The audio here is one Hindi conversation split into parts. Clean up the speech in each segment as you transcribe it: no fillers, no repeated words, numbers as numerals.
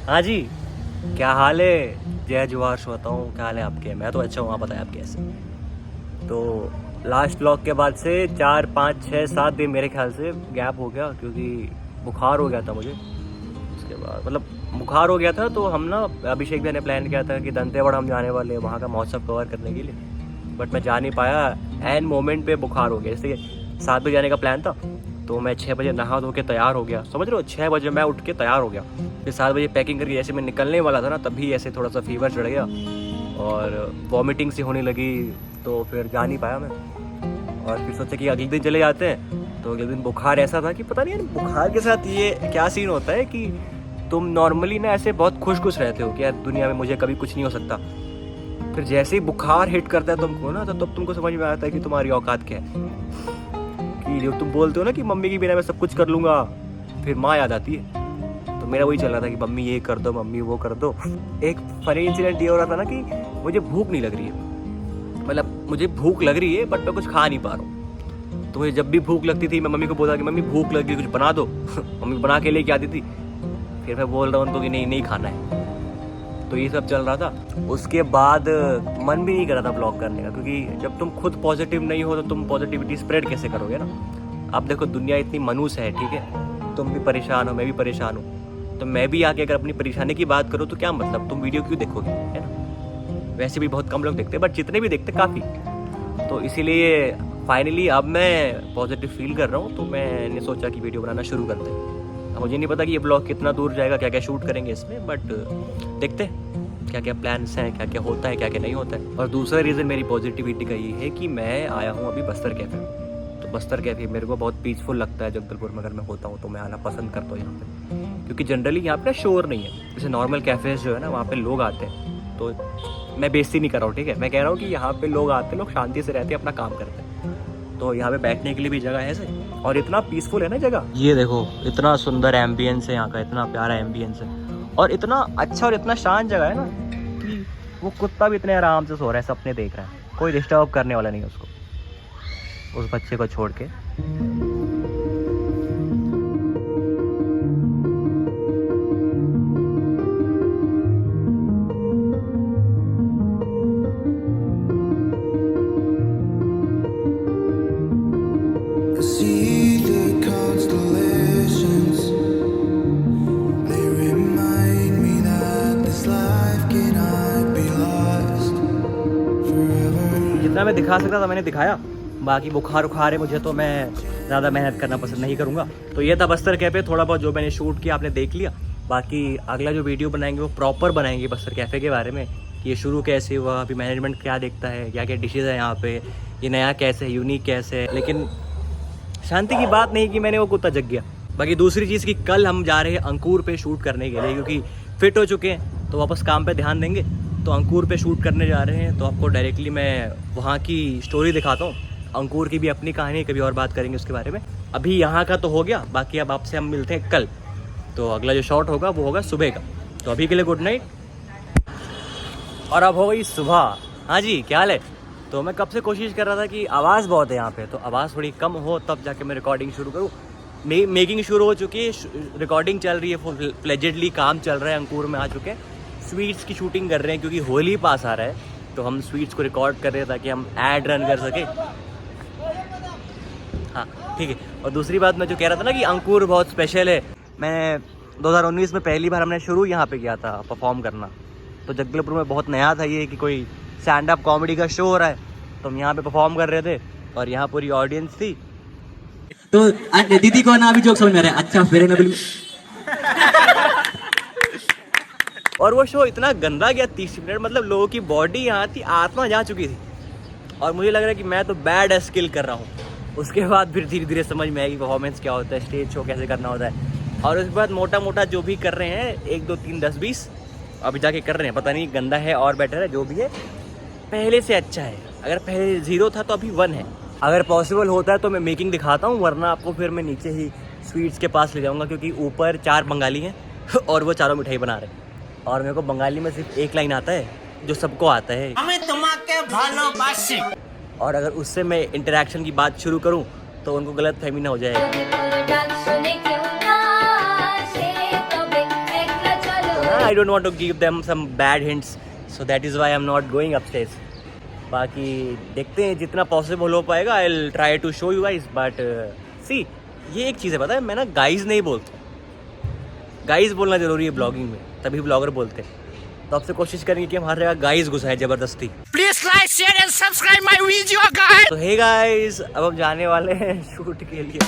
हाँ जी, क्या हाल है? जय जवाहर श्रोता हूँ, क्या हाल है आपके? मैं तो अच्छा हूँ, आप बताएं आप कैसे? तो लास्ट ब्लॉग के बाद से 4, 5, 6, 7 दिन मेरे ख्याल से गैप हो गया, क्योंकि बुखार हो गया था मुझे। उसके बाद मतलब बुखार हो गया था, तो हम ना अभिषेक भैया ने प्लान किया था कि दंतेवाड़ा हम जाने वाले हैं वहाँ का महोत्सव कवर करने के लिए, बट मैं जा नहीं पाया। एन मोमेंट पे बुखार हो गया, इसलिए 7 बजे जाने का प्लान था। तो मैं 6 बजे नहा धो के तैयार हो गया, समझ रहे हो? 6 बजे मैं उठ के तैयार हो गया, फिर 7 बजे पैकिंग करके जैसे मैं निकलने वाला था ना, तभी ऐसे थोड़ा सा फीवर चढ़ गया और वॉमिटिंग सी होने लगी, तो फिर जा नहीं पाया मैं। और फिर सोचा कि अगले दिन चले जाते हैं, तो अगले दिन बुखार ऐसा था कि पता नहीं यार बुखार के साथ ये क्या सीन होता है कि तुम नॉर्मली ना ऐसे बहुत खुश रहते हो कि यार दुनिया में मुझे कभी कुछ नहीं हो सकता, फिर जैसे ही बुखार हिट करता है तुमको ना, तो तब तुमको समझ में आता है कि तुम्हारी औकात क्या है। कि जो तुम बोलते हो ना कि मम्मी के बिना मैं सब कुछ कर लूँगा, फिर माँ याद आती है। तो मेरा वही चल रहा था कि मम्मी ये कर दो, मम्मी वो कर दो। एक फनी इंसिडेंट ये हो रहा था ना कि मुझे भूख नहीं लग रही है, मतलब मुझे भूख लग रही है बट मैं कुछ खा नहीं पा रहा हूँ। तो मुझे जब भी भूख लगती थी मैं मम्मी को बोलता कि मम्मी भूख लग गई, कुछ बना दो। मम्मी बना के लेके आती थी, फिर मैं बोल रहा हूँ उनको कि नहीं नहीं खाना है। तो ये सब चल रहा था। उसके बाद मन भी नहीं कर रहा था ब्लॉग करने का, क्योंकि जब तुम खुद पॉजिटिव नहीं हो तो तुम पॉजिटिविटी स्प्रेड कैसे करोगे ना। अब देखो दुनिया इतनी मनुष्य है, ठीक है, तुम भी परेशान हो, मैं भी परेशान हूँ, तो मैं भी आके अगर अपनी परेशानी की बात करूँ तो क्या मतलब, तुम वीडियो क्यों देखोगे, है ना? वैसे भी बहुत कम लोग देखते हैं, बट जितने भी देखते काफ़ी। तो इसीलिए फाइनली अब मैं पॉजिटिव फील कर रहा हूँ, तो मैंने सोचा कि वीडियो बनाना शुरू करते हैं। मुझे नहीं पता कि ये ब्लॉग कितना दूर जाएगा, क्या क्या शूट करेंगे इसमें, बट देखते हैं क्या क्या प्लान्स हैं, क्या क्या होता है, क्या क्या नहीं होता है। और दूसरा रीज़न मेरी पॉजिटिविटी का ये है कि मैं आया हूँ अभी बस्तर कैफ़े। तो बस्तर कैफ़े मेरे को बहुत पीसफुल लगता है। जगदलपुर में अगर मैं होता हूँ तो मैं आना पसंद करता हूँ यहाँ पे, क्योंकि जनरली यहाँ पे ना शोर नहीं है। जैसे नॉर्मल कैफ़ेज़ जो है ना, वहाँ पे लोग आते हैं, तो मैं बेइज्जती नहीं कर रहा हूँ, ठीक है, मैं कह रहा हूँ कि यहाँ पे लोग आते हैं, लोग शांति से रहते हैं, अपना काम करते हैं। तो यहाँ पे बैठने के लिए भी जगह है सही, और इतना पीसफुल है ना जगह। ये देखो इतना सुंदर एम्बियंस है यहाँ का, इतना प्यारा एम्बियंस है, और इतना अच्छा और इतना शांत जगह है ना कि वो कुत्ता भी इतने आराम से सो रहा है, सपने देख रहा है, कोई डिस्टर्ब करने वाला नहीं है उसको, उस बच्चे को छोड़ के। जितना मैं दिखा सकता था मैंने दिखाया, बाकी बुखार उखार है मुझे, तो मैं ज़्यादा मेहनत करना पसंद नहीं करूँगा। तो ये था बस्तर कैफ़े, थोड़ा बहुत जो मैंने शूट किया आपने देख लिया। बाकी अगला जो वीडियो बनाएंगे वो प्रॉपर बनाएंगे बस्तर कैफ़े के बारे में, कि ये शुरू कैसे हुआ, अभी मैनेजमेंट क्या देखता है, क्या क्या डिशेज़ है यहाँ पे, ये नया कैसे है, यूनिक कैसे है। लेकिन शांति की बात नहीं कि मैंने वो कुत्ता जग गया। बाकी दूसरी चीज़ कि कल हम जा रहे हैं अंकुर पे शूट करने के लिए, क्योंकि फिट हो चुके हैं तो वापस काम पे ध्यान देंगे। तो अंकुर पे शूट करने जा रहे हैं, तो आपको डायरेक्टली मैं वहाँ की स्टोरी दिखाता हूँ। अंकुर की भी अपनी कहानी, कभी और बात करेंगे उसके बारे में। अभी यहाँ का तो हो गया, बाकी अब आपसे हम मिलते हैं कल। तो अगला जो शॉट होगा वो होगा सुबह का। तो अभी के लिए गुड नाइट। और अब हो गई सुबह। हाँ जी, क्या हाल है? तो मैं कब से कोशिश कर रहा था कि आवाज़ बहुत है यहाँ पे, तो आवाज़ थोड़ी कम हो तब जाके मैं रिकॉर्डिंग शुरू करूँ। मेकिंग शुरू हो चुकी है, रिकॉर्डिंग चल रही है, फुल फ्लेजेडली काम चल रहा है। अंकुर में आ चुके हैं, स्वीट्स की शूटिंग कर रहे हैं, क्योंकि होली पास आ रहा है, तो हम स्वीट्स को रिकॉर्ड कर रहे हैं ताकि हम ऐड रन कर सके। हाँ ठीक है। और दूसरी बात मैं जो कह रहा था ना कि अंकुर बहुत स्पेशल है, मैं 2019 में पहली बार हमने शुरू यहाँ पे किया था परफॉर्म करना। तो जगदलपुर में बहुत नया था ये कि कोई स्टैंड अप कॉमेडी का शो हो रहा है, तो हम यहाँ पे परफॉर्म कर रहे थे और यहाँ पूरी ऑडियंस थी। तो दीदी को ना अभी जोक समझ में आ रहा है, अच्छा फिर ना बिल्कुल। और वो शो इतना गंदा गया, 30 मिनट, मतलब लोगों की बॉडी यहाँ थी, आत्मा जा चुकी थी, और मुझे लग रहा है कि मैं तो बैड स्किल कर रहा हूँ। उसके बाद फिर धीरे धीरे समझ में आएगी परफॉर्मेंस क्या होता है, स्टेज शो कैसे करना होता है। और उसके बाद मोटा मोटा जो भी कर रहे हैं 1, 2, 3, 10, 20 अभी जाके कर रहे हैं, पता नहीं गंदा है और बेटर है, जो भी है पहले से अच्छा है। अगर पहले 0 था तो अभी 1 है। अगर पॉसिबल होता है तो मैं मेकिंग दिखाता हूँ, वरना आपको फिर मैं नीचे ही स्वीट्स के पास ले जाऊँगा, क्योंकि ऊपर 4 बंगाली हैं और वो चारों मिठाई बना रहे हैं। और मेरे को बंगाली में सिर्फ एक लाइन आता है जो सबको आता है, हमें तुम्हारे भालोबासी। और अगर उससे मैं इंटरेक्शन की बात शुरू करूं तो उनको गलत फहमी ना हो जाए। I don't want to give them some bad hints, so that is why I am not going upstairs. बाकी देखते हैं जितना पॉसिबल हो पाएगा, I will try to show you guys. But see, ये एक चीज़ है, पता है, मैं ना गाइस नहीं बोलता। गाइस बोलना ज़रूरी है ब्लॉगिंग में, तभी ब्लॉगर बोलते हैं। तो आपसे कोशिश करेंगे कि हम हर जगह गाइस घुसाएं ज़बरदस्ती। Please like, share and subscribe my video, guys. तो हे गाइस, अब हम जाने वाले हैं शूट के लिए।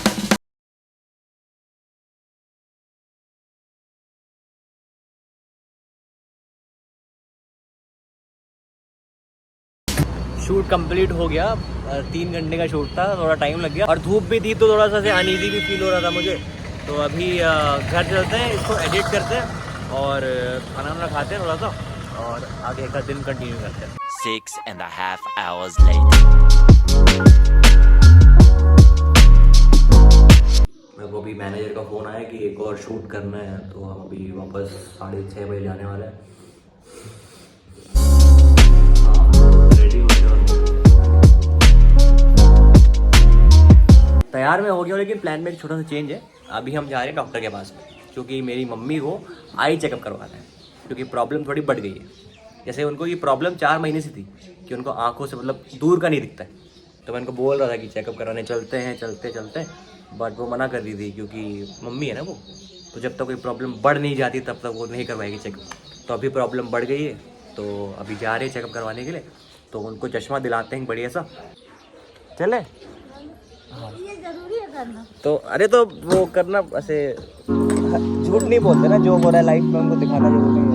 शूट कंप्लीट हो गया, 3 घंटे का शूट था, थोड़ा टाइम लग गया और धूप भी थी तो थोड़ा सा अनईजी भी फील हो रहा था मुझे। तो अभी घर चलते हैं, इसको एडिट करते हैं और खाना वाना खाते हैं थोड़ा सा, और आगे का दिन कंटिन्यू करते हैं। 6.5 hours later. मेरे को अभी मैनेजर का फ़ोन आया कि एक और शूट करना है, तो हम अभी वापस 6:30 बजे जाने वाले हैं। रेडी हो गया, तैयार मैं हो गया, लेकिन प्लान में एक छोटा सा चेंज है। अभी हम जा रहे हैं डॉक्टर के पास में, क्योंकि मेरी मम्मी को आई चेकअप करवाना है, क्योंकि प्रॉब्लम थोड़ी बढ़ गई है। जैसे उनको ये प्रॉब्लम 4 महीने से थी कि उनको आंखों से मतलब दूर का नहीं दिखता है। तो मैं उनको बोल रहा था कि चेकअप कराने चलते हैं, बट वो मना कर रही थी, क्योंकि मम्मी है ना वो, तो जब तक कोई प्रॉब्लम बढ़ नहीं जाती तब तक वो नहीं करवाएगी चेकअप। तो अभी प्रॉब्लम बढ़ गई है, तो अभी जा रहे हैं चेकअप करवाने के लिए। तो उनको चश्मा दिलाते हैं बढ़िया सा, चले। ये जरूरी है करना। तो अरे तो वो करना, ऐसे झूठ नहीं बोलते ना, जो हो रहा है लाइफ में उनको दिखाना जरूरी है।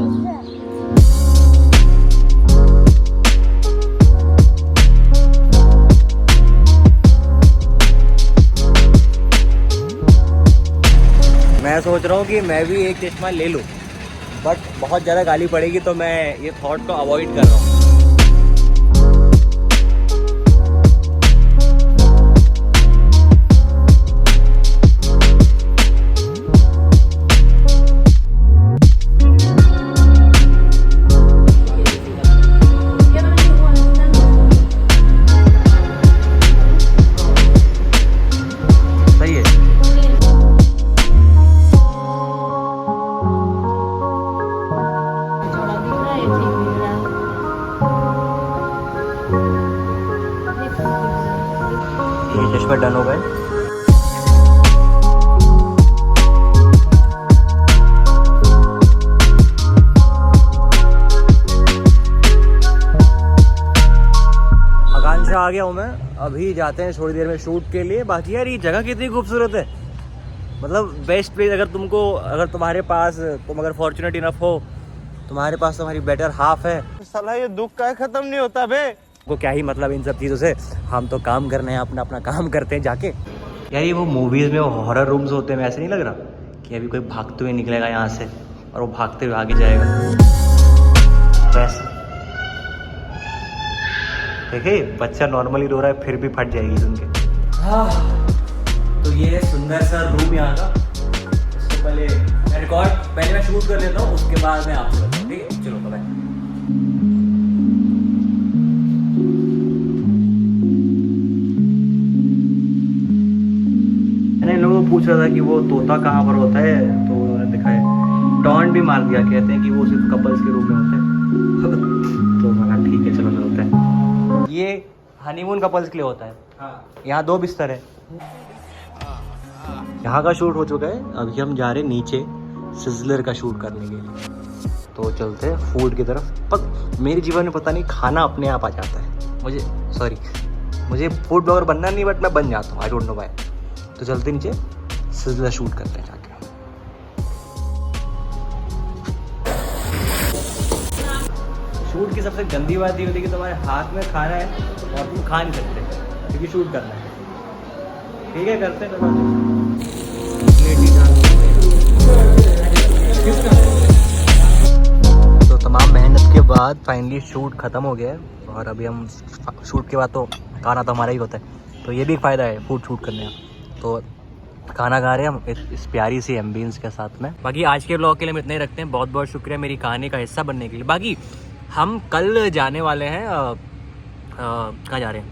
मैं सोच रहा हूँ कि मैं भी एक चश्मा ले लूँ, बट बहुत ज़्यादा गाली पड़ेगी, तो मैं ये थॉट को अवॉइड कर रहा हूँ। सही है। थोड़ा दिख रहा है, ठीक दिख रहा है। ये चश्मा डन हो गए। आकांक्षा आ गया हूँ मैं, अभी जाते हैं थोड़ी देर में शूट के लिए। बाकी यार ये जगह कितनी खूबसूरत है, मतलब बेस्ट प्लेस। अगर तुम्हारे पास, तुम अगर फॉर्चुनेट इनफ हो, तुम्हारे पास तुम्हारी बेटर हाफ है, साला ये दुख का खत्म नहीं होता बे। को क्या ही मतलब इन सब चीज़ों से। हम तो काम करने हैं, अपना काम करते हैं जाके। यार ये वो मूवीज़ में वो हॉरर रूम्स होते हैं, ऐसे नहीं लग रहा कि अभी कोई भागते हुए निकलेगा यहाँ से और वो भागते हुए आगे जाएगा, वैसे। देखिए बच्चा नॉर्मली रो रहा है, फिर भी फट जाएगी सुन के। हाँ, तो ये है सुंदर सा रूम यहाँ का। इससे पहले मैं शूट कर लेता हूँ, उसके बाद मैं आपसे बताऊँ, ठीक है? चलो बाय। मैंने इन लोगों को पूछ रहा था कि वो तोता कहाँ पर होता है, तो उन्होंने दिखाया, डॉन भी मार दिया। कहते हैं कि वो सिर्फ कपल्स के रूम में होते हैं। तो मैंने ठीक है, चलो चलते हैं। ये हनीमून कपल्स के लिए होता है। हाँ। यहाँ 2 बिस्तर है। यहाँ का शूट हो चुका है, अभी हम जा रहे हैं नीचे सिजलर का शूट करने के लिए। तो चलते हैं फूड की तरफ। पर मेरे जीवन में पता नहीं खाना अपने आप आ जाता है। मुझे फूड ब्लॉगर बनना नहीं, बट मैं बन जाता हूँ, आई डोंट नो व्हाई। तो चलते नीचे सिजलर शूट करते हैं जाके। शूट की सबसे गंदी बात ये होती है कि तुम्हारे हाथ में खाना है और तुम खा नहीं सकते, क्योंकि शूट करना है। ठीक है, करते हैं। तो तमाम मेहनत के बाद फाइनली शूट ख़त्म हो गया है, और अभी हम शूट के बाद तो खाना तो हमारा ही होता है, तो ये भी एक फ़ायदा है फूड शूट करने का। तो खाना खा रहे हैं हम इस प्यारी सी एम्बियंस के साथ में। बाकी आज के ब्लॉग के लिए हम इतना ही रखते हैं। बहुत बहुत शुक्रिया मेरी कहानी का हिस्सा बनने के लिए। बाकी हम कल जाने वाले हैं, कहाँ जा रहे हैं?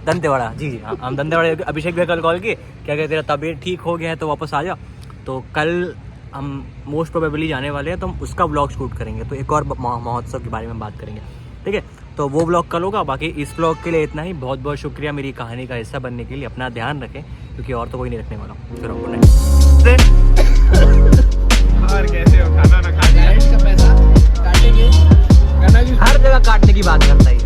दंतेवाड़ा। जी हम दंतेवाड़ा। अभिषेक भैया कल कॉल किए, क्या कहते तेरा तबीयत ठीक हो गया है तो वापस आ जा। तो कल हम मोस्ट प्रोबेबली जाने वाले हैं, तो हम उसका व्लॉग शूट करेंगे, तो एक और महोत्सव के बारे में बात करेंगे, ठीक है। तो वो व्लॉग कल होगा। बाकी इस व्लॉग के लिए इतना ही। बहुत बहुत शुक्रिया मेरी कहानी का हिस्सा बनने के लिए। अपना ध्यान रखें, क्योंकि और तो कोई नहीं रखने वाला। फिर और कैसे हो, खाना ना खा लिया? का पैसा काटेंगे, गाना भी हर जगह काटने की बात करता है।